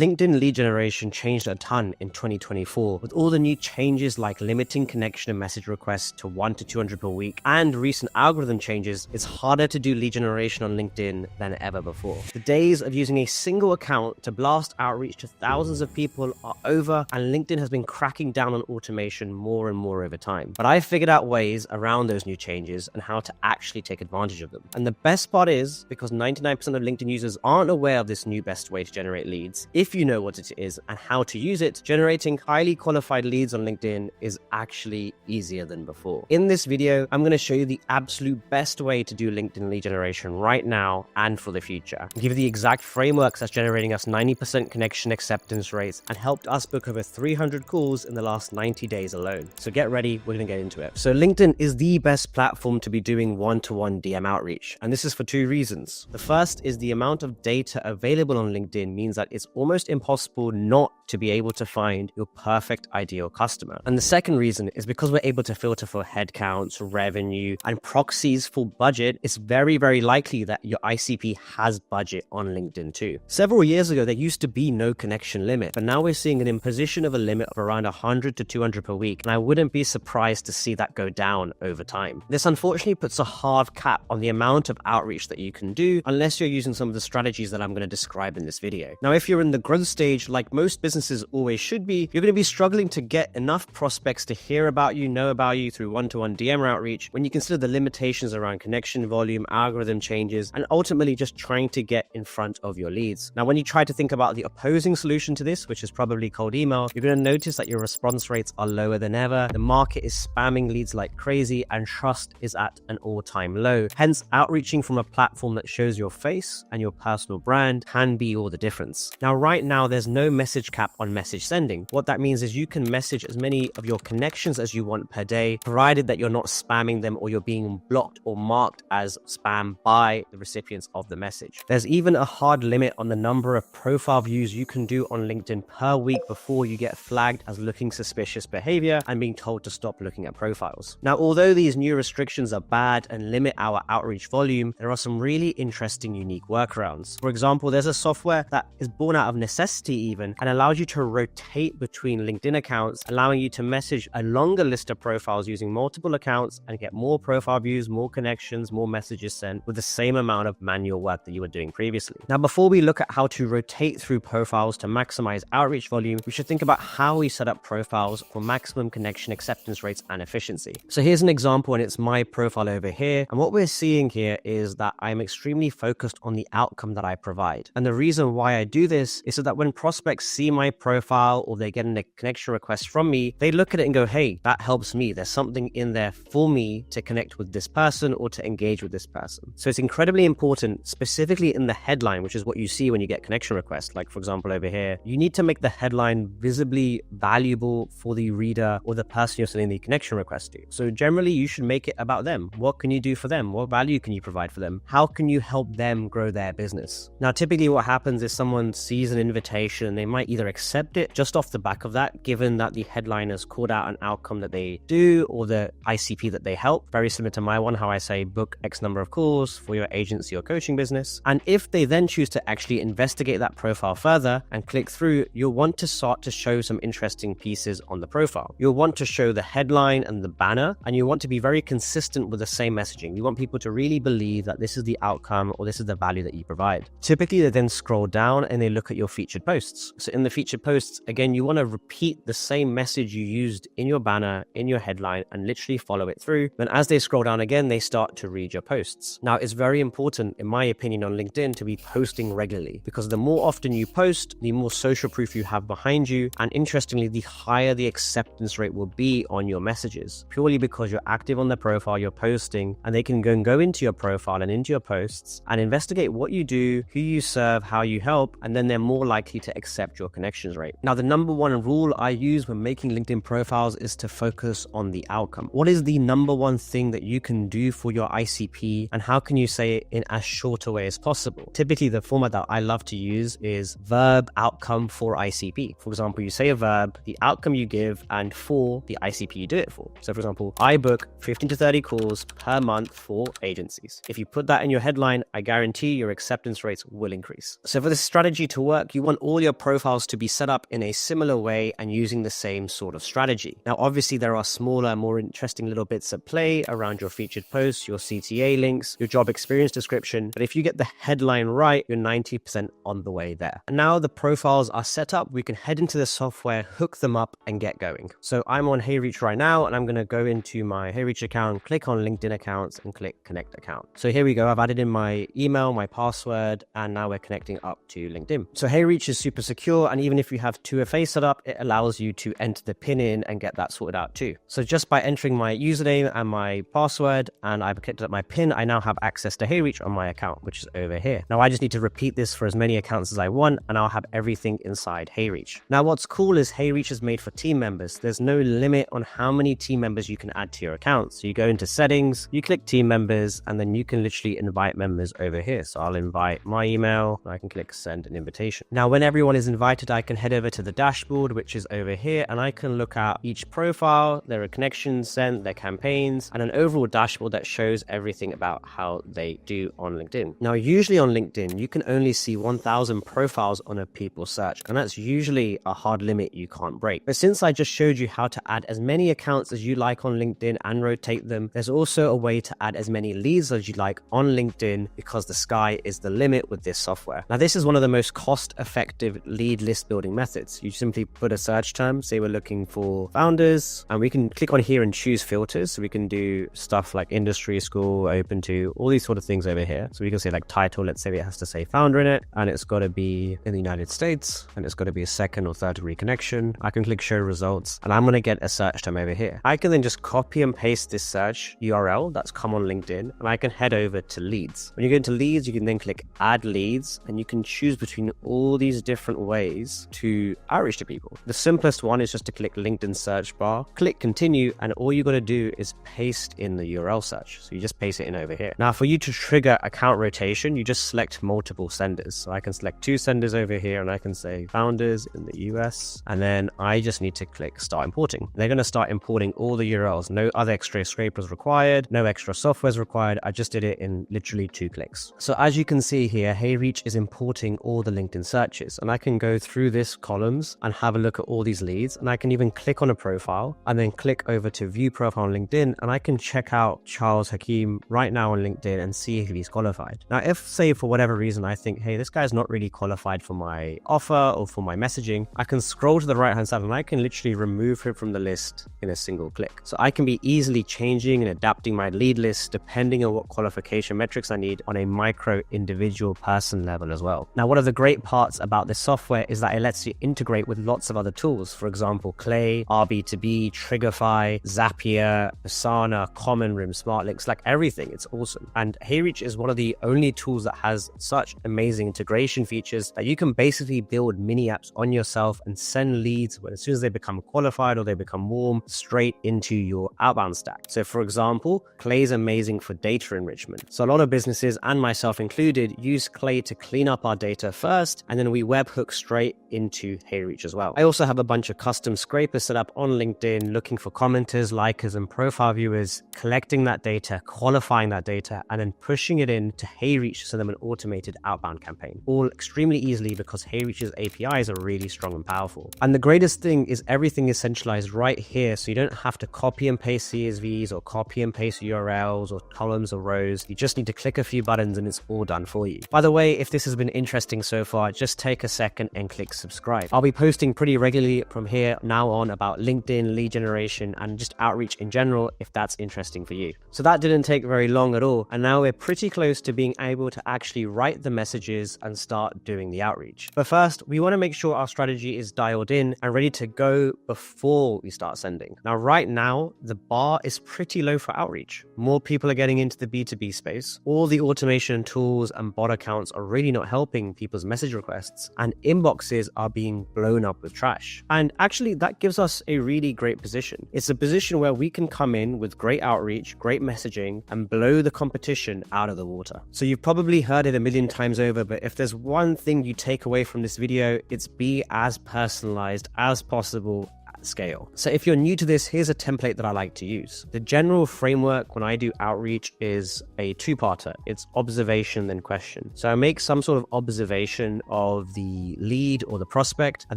LinkedIn lead generation changed a ton in 2024 with all the new changes like limiting connection and message requests to 1 to 200 per week and recent algorithm changes. It's harder to do lead generation on LinkedIn than ever before. The days of using a single account to blast outreach to thousands of people are over, and LinkedIn has been cracking down on automation more and more over time. But I figured out ways around those new changes and how to actually take advantage of them. And the best part is, because 99% of LinkedIn users aren't aware of this new best way to generate leads, if you know what it is and how to use it, generating highly qualified leads on LinkedIn is actually easier than before. In this video, I'm going to show you the absolute best way to do LinkedIn lead generation right now and for the future. I'll give you the exact frameworks that's generating us 90% connection acceptance rates and helped us book over 300 calls in the last 90 days alone. So get ready, we're going to get into it. So LinkedIn is the best platform to be doing one-to-one DM outreach, and this is for two reasons. The first is the amount of data available on LinkedIn means that it's almost impossible not to be able to find your perfect ideal customer. And the second reason is because we're able to filter for headcounts, revenue, and proxies for budget. It's very, very likely that your ICP has budget on LinkedIn too. Several years ago, there used to be no connection limit, but now we're seeing an imposition of a limit of around 100 to 200 per week, and I wouldn't be surprised to see that go down over time. This unfortunately puts a hard cap on the amount of outreach that you can do unless you're using some of the strategies that I'm going to describe in this video. Now, if you're in the growth stage, like most businesses always should be, you're going to be struggling to get enough prospects to hear about you, know about you through one-to-one DM outreach when you consider the limitations around connection volume, algorithm changes, and ultimately just trying to get in front of your leads. Now, when you try to think about the opposing solution to this, which is probably cold email, you're going to notice that your response rates are lower than ever. The market is spamming leads like crazy, and trust is at an all-time low. Hence, outreaching from a platform that shows your face and your personal brand can be all the difference. Now, right now, there's no message cap on message sending. What that means is you can message as many of your connections as you want per day, provided that you're not spamming them or you're being blocked or marked as spam by the recipients of the message. There's even a hard limit on the number of profile views you can do on LinkedIn per week before you get flagged as looking suspicious behavior and being told to stop looking at profiles. Now, although these new restrictions are bad and limit our outreach volume, there are some really interesting, unique workarounds. For example, there's a software that is born out of necessity even and allows you to rotate between LinkedIn accounts, allowing you to message a longer list of profiles using multiple accounts and get more profile views, more connections, more messages sent with the same amount of manual work that you were doing previously. Now, before we look at how to rotate through profiles to maximize outreach volume, we should think about how we set up profiles for maximum connection acceptance rates and efficiency. So here's an example, and it's my profile over here. And what we're seeing here is that I'm extremely focused on the outcome that I provide. And the reason why I do this is so that when prospects see my profile or they get a connection request from me, they look at it and go, hey, that helps me. There's something in there for me to connect with this person or to engage with this person. So it's incredibly important, specifically in the headline, which is what you see when you get connection requests. Like, for example, over here, you need to make the headline visibly valuable for the reader or the person you're sending the connection request to. So generally, you should make it about them. What can you do for them? What value can you provide for them? How can you help them grow their business? Now, typically what happens is someone sees an invitation and they might either accept it just off the back of that, given that the headline has called out an outcome that they do or the ICP that they help. Very similar to my one, how I say book X number of calls for your agency or coaching business. And if they then choose to actually investigate that profile further and click through, you'll want to start to show some interesting pieces on the profile. You'll want to show the headline and the banner, and you want to be very consistent with the same messaging. You want people to really believe that this is the outcome or this is the value that you provide. Typically, they then scroll down and they look at your featured posts. So in the featured posts, again, you want to repeat the same message you used in your banner, in your headline, and literally follow it through. Then as they scroll down again, they start to read your posts. Now, it's very important, in my opinion, on LinkedIn to be posting regularly, because the more often you post, the more social proof you have behind you. And interestingly, the higher the acceptance rate will be on your messages, purely because you're active on their profile, you're posting, and they can go into your profile and into your posts and investigate what you do, who you serve, how you help, and then they're more likely to accept your connection. connections rate. Now, the number one rule I use when making LinkedIn profiles is to focus on the outcome. What is the number one thing that you can do for your ICP, and how can you say it in as short a way as possible? Typically, the format that I love to use is verb outcome for ICP. For example, you say a verb, the outcome you give, and for the ICP you do it for. So for example, I book 15 to 30 calls per month for agencies. If you put that in your headline, I guarantee your acceptance rates will increase. So for this strategy to work, you want all your profiles to be set up in a similar way and using the same sort of strategy. Now, obviously, there are smaller, more interesting little bits at play around your featured posts, your CTA links, your job experience description. But if you get the headline right, you're 90% on the way there. And now the profiles are set up, we can head into the software, hook them up, and get going. So I'm on HeyReach right now, and I'm going to go into my HeyReach account, click on LinkedIn accounts, and click connect account. So here we go. I've added in my email, my password, and now we're connecting up to LinkedIn. So HeyReach is super secure, and even if you have 2FA set up, it allows you to enter the PIN in and get that sorted out too. So just by entering my username and my password, and I've clicked up my PIN, I now have access to HeyReach on my account, which is over here. Now I just need to repeat this for as many accounts as I want, and I'll have everything inside HeyReach. Now what's cool is HeyReach is made for team members. There's no limit on how many team members you can add to your account. So you go into settings, you click team members, and then you can literally invite members over here. So I'll invite my email, I can click send an invitation. Now when everyone is invited, I can head over to the dashboard, which is over here, and I can look at each profile, their connections sent, their campaigns, and an overall dashboard that shows everything about how they do on LinkedIn. Now usually on LinkedIn, you can only see 1,000 profiles on a people search, and that's usually a hard limit you can't break. But since I just showed you how to add as many accounts as you like on LinkedIn and rotate them, there's also a way to add as many leads as you like on LinkedIn, because the sky is the limit with this software. Now this is one of the most cost-effective lead list building methods. You simply put a search term, say we're looking for founders, and we can click on here and choose filters. So we can do stuff like industry, school, open to, all these sort of things over here. So we can say like title, let's say it has to say founder in it, and it's got to be in the United States, and it's got to be a second or third degree connection. I can click show results, and I'm going to get a search term over here. I can then just copy and paste this search URL that's come on LinkedIn, and I can head over to leads. When you go into leads, you can then click add leads, and you can choose between all these different ways to outreach to people. The simplest one is just to click LinkedIn search bar, click continue, and all you got to do is paste in the URL search. So you just paste it in over here. Now for you to trigger account rotation, you just select multiple senders. So I can select 2 senders over here, and I can say founders in the US, and then I just need to click start importing. They're going to start importing all the URLs. No other extra scrapers required, no extra software is required. I just did it in literally 2 clicks. So as you can see here, HeyReach is importing all the LinkedIn searches, and I can go through this columns and have a look at all these leads, and I can even click on a profile and then click over to view profile on LinkedIn, and I can check out Charles Hakeem right now on LinkedIn and see if he's qualified. Now if, say, for whatever reason I think, hey, this guy's not really qualified for my offer or for my messaging, I can scroll to the right hand side and I can literally remove him from the list in a single click. So I can be easily changing and adapting my lead list depending on what qualification metrics I need on a micro individual person level as well. Now one of the great parts about this software is that it lets you integrate with lots of other tools. For example, Clay, RB2B, Triggerfy, Zapier, Asana, Common Room, SmartLinks, like everything. It's awesome. And HeyReach is one of the only tools that has such amazing integration features that you can basically build mini apps on yourself and send leads when, as soon as they become qualified or they become warm, straight into your outbound stack. So for example, Clay is amazing for data enrichment. So a lot of businesses, and myself included, use Clay to clean up our data first, and then we webhook straight into HeyReach as well. I also have a bunch of custom scrapers set up on LinkedIn, looking for commenters, likers, and profile viewers, collecting that data, qualifying that data, and then pushing it into HeyReach to send them an automated outbound campaign. All extremely easily because HeyReach's APIs are really strong and powerful. And the greatest thing is everything is centralized right here, so you don't have to copy and paste CSVs or copy and paste URLs or columns or rows. You just need to click a few buttons and it's all done for you. By the way, if this has been interesting so far, just take a second and click subscribe. I'll be posting pretty regularly from here now on about LinkedIn, lead generation, and just outreach in general if that's interesting for you. So that didn't take very long at all, and now we're pretty close to being able to actually write the messages and start doing the outreach. But first, we want to make sure our strategy is dialed in and ready to go before we start sending. Now, right now, the bar is pretty low for outreach. More people are getting into the B2B space. All the automation tools and bot accounts are really not helping people's message requests, and inboxes are being blown up with trash. And actually, that gives us a really great position. It's a position where we can come in with great outreach, great messaging, and blow the competition out of the water. So you've probably heard it a million times over, but if there's one thing you take away from this video, it's be as personalized as possible scale. So if you're new to this, here's a template that I like to use. The general framework when I do outreach is a two-parter. It's observation, then question. So I make some sort of observation of the lead or the prospect, and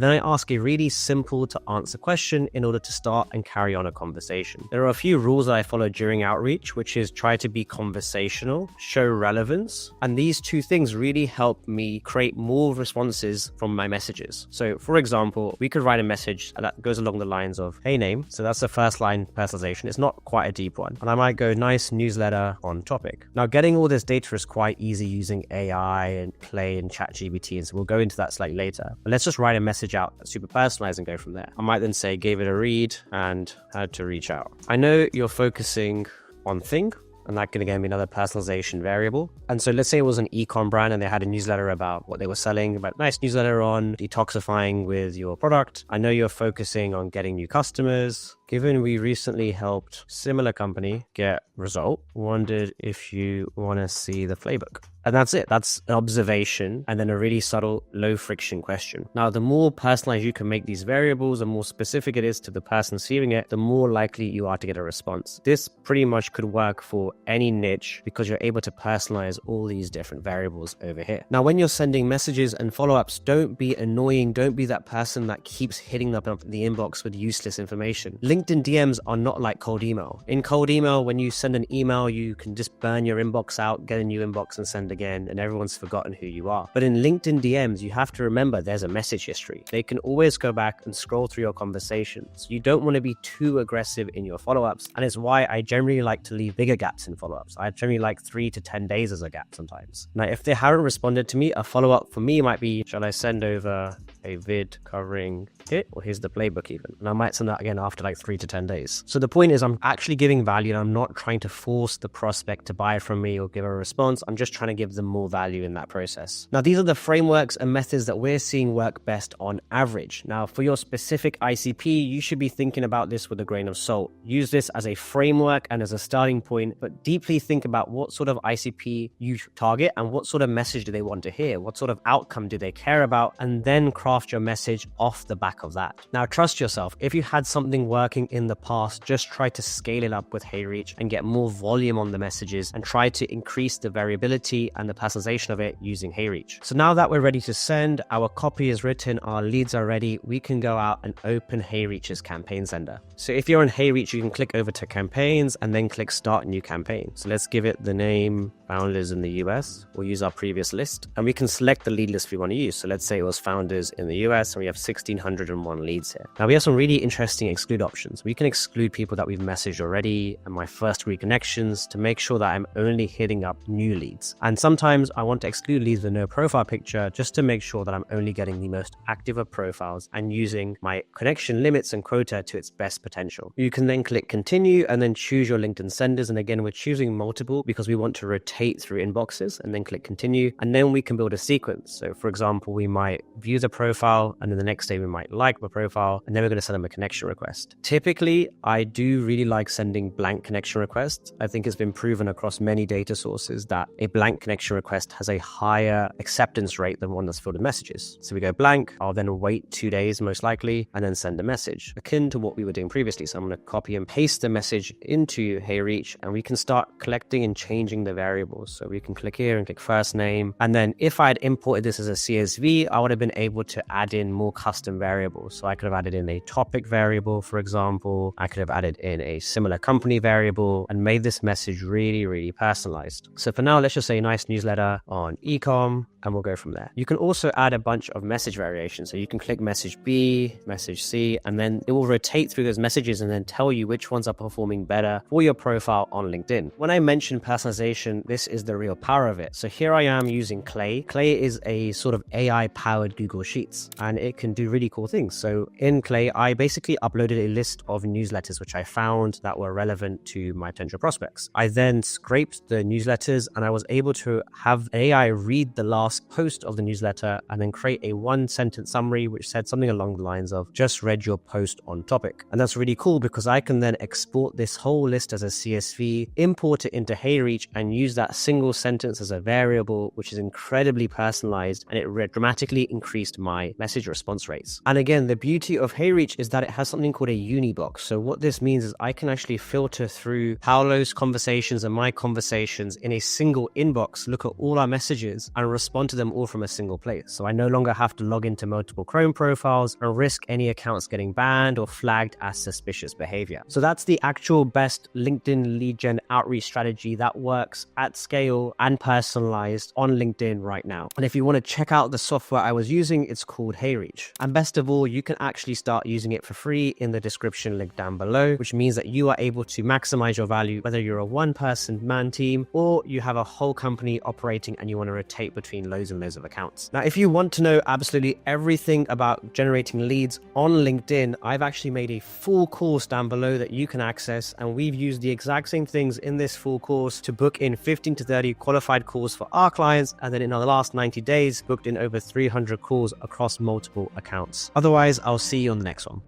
then I ask a really simple to answer question in order to start and carry on a conversation. There are a few rules that I follow during outreach, which is try to be conversational, show relevance, and these two things really help me create more responses from my messages. So for example, we could write a message that goes along the lines of, hey name. So that's the first line personalization. It's not quite a deep one. And I might go, nice newsletter on topic. Now getting all this data is quite easy using AI and Play and ChatGPT. And so we'll go into that slightly later. But let's just write a message out that's super personalized and go from there. I might then say, gave it a read and had to reach out. I know you're focusing on thing, and that can again be another personalization variable. And so let's say it was an e-com brand and they had a newsletter about what they were selling, but nice newsletter on detoxifying with your product. I know you're focusing on getting new customers. Given we recently helped similar company get result, wondered if you want to see the playbook. And that's it. That's an observation and then a really subtle, low friction question. Now, the more personalized you can make these variables, the more specific it is to the person receiving it, the more likely you are to get a response. This pretty much could work for any niche because you're able to personalize all these different variables over here. Now, when you're sending messages and follow-ups, don't be annoying. Don't be that person that keeps hitting up the inbox with useless information. LinkedIn DMs are not like cold email. In cold email, when you send an email, you can just burn your inbox out, get a new inbox and send again, and everyone's forgotten who you are. But in LinkedIn DMs, you have to remember there's a message history. They can always go back and scroll through your conversations. You don't want to be too aggressive in your follow-ups, and it's why I generally like to leave bigger gaps in follow-ups. I generally like 3 to 10 days as a gap sometimes. Now, if they haven't responded to me, a follow-up for me might be, shall I send over a vid covering it? Or here's the playbook even. And I might send that again after like 3 to 10 days. So the point is I'm actually giving value and I'm not trying to force the prospect to buy from me or give a response. I'm just trying to give them more value in that process. Now, these are the frameworks and methods that we're seeing work best on average. Now, for your specific ICP, you should be thinking about this with a grain of salt. Use this as a framework and as a starting point, but deeply think about what sort of ICP you target and what sort of message do they want to hear? What sort of outcome do they care about? And then craft your message off the back of that. Now, trust yourself. If you had something working in the past, just try to scale it up with HeyReach and get more volume on the messages and try to increase the variability and the personalization of it using HeyReach. So now that we're ready to send, our copy is written, our leads are ready, we can go out and open HeyReach's campaign sender. So if you're on HeyReach, you can click over to campaigns and then click start new campaign. So let's give it the name founders in the US. We'll use our previous list and we can select the lead list we want to use. So let's say it was founders in the US and we have 1,601 leads here. Now we have some really interesting exclude options. We can exclude people that we've messaged already and my first degree connections to make sure that I'm only hitting up new leads. And sometimes I want to exclude leads with no profile picture just to make sure that I'm only getting the most active of profiles and using my connection limits and quota to its best potential. You can then click continue and then choose your LinkedIn senders. And again, we're choosing multiple because we want to rotate through inboxes and then click continue. And then we can build a sequence. So for example, we might view the profile and then the next day we might like the profile and then we're going to send them a connection request. Typically, I do really like sending blank connection requests. I think it's been proven across many data sources that a blank connection request has a higher acceptance rate than one that's filled with messages. So we go blank, I'll then wait 2 days most likely and then send a message akin to what we were doing previously. So I'm going to copy and paste the message into HeyReach and we can start collecting and changing the variables. So we can click here and click first name. And then if I had imported this as a CSV, I would have been able to add in more custom variables. So I could have added in a topic variable, for example. I could have added in a similar company variable and made this message really, really personalized. So for now, let's just say nice newsletter on ecom and we'll go from there. You can also add a bunch of message variations. So you can click message B, message C, and then it will rotate through those messages and then tell you which ones are performing better for your profile on LinkedIn. When I mention personalization, this this is the real power of it. So here I am using Clay. Clay is a sort of AI powered Google Sheets, and it can do really cool things. So in Clay, I basically uploaded a list of newsletters which I found that were relevant to my potential prospects. I then scraped the newsletters and I was able to have AI read the last post of the newsletter and then create a 1-sentence summary which said something along the lines of just read your post on topic. And that's really cool because I can then export this whole list as a CSV, import it into HeyReach, and use that single sentence as a variable, which is incredibly personalized, and it dramatically increased my message response rates. And again, the beauty of HeyReach is that it has something called a unibox. So what this means is I can actually filter through Paolo's conversations and my conversations in a single inbox, look at all our messages and respond to them all from a single place. So I no longer have to log into multiple Chrome profiles and risk any accounts getting banned or flagged as suspicious behavior. So that's the actual best LinkedIn lead gen outreach strategy that works at scale and personalized on LinkedIn right now. And if you want to check out the software I was using, it's called HeyReach. And best of all, you can actually start using it for free in the description link down below, which means that you are able to maximize your value, whether you're a one-person man team or you have a whole company operating and you want to rotate between loads and loads of accounts. Now, if you want to know absolutely everything about generating leads on LinkedIn, I've actually made a full course down below that you can access, and we've used the exact same things in this full course to book in 15 to 30 qualified calls for our clients, and then in the last 90 days booked in over 300 calls across multiple accounts. Otherwise, I'll see you on the next one.